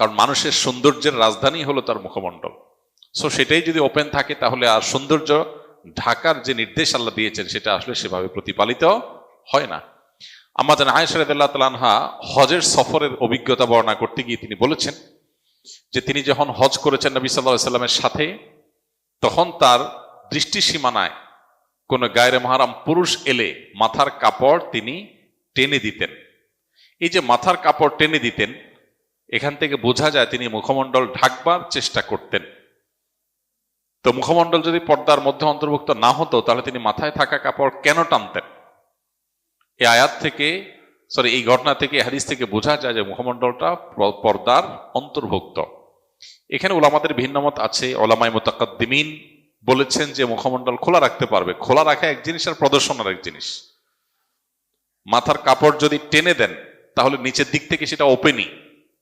কারণ মানুষের সৌন্দর্যের রাজধানী হলো তার মুখমণ্ডল। সো সেটাই যদি ওপেন থাকে তাহলে আর সৌন্দর্য ঢাকার যে নির্দেশ আল্লাহ দিয়েছেন সেটা আসলে সেভাবে প্রতিপালিত হয় না। আম্মা জান আয়েশা রাদিয়াল্লাহু তাআলা আনহা হজের সফরের অভিজ্ঞতা বর্ণনা করতে গিয়ে তিনি বলেছেন যে তিনি যখন হজ করেছেন নবী সাল্লাল্লাহু আলাইহি সাল্লামের সাথে, তখন তার দৃষ্টি সীমানায় কোন গায়রে মাহরাম পুরুষ এলে মাথার কাপড় তিনি টেনে দিতেন। এই যে মাথার কাপড় টেনে দিতেন, এখান থেকে বোঝা যায় তিনি মুখমণ্ডল ঢাকবার চেষ্টা করতেন। তো মুখমণ্ডল যদি পর্দার মধ্যে অন্তর্ভুক্ত না হতো তাহলে তিনি মাথায় থাকা কাপড় কেন টানতেন? এই আয়াত থেকে এই ঘটনা থেকে, হাদিস থেকে বোঝা যায় যে মুখমণ্ডলটা পর্দার অন্তর্ভুক্ত। এখানে উলামাদের ভিন্ন মত আছে। উলামায়ে মুতাকাদ্দিমিন বলেছেন যে মুখমণ্ডল খোলা রাখতে পারবে। খোলা রাখা এক জিনিস আর প্রদর্শন আর এক জিনিস। মাথার কাপড় যদি টেনে দেন তাহলে নিচের দিক থেকে সেটা ওপেনই,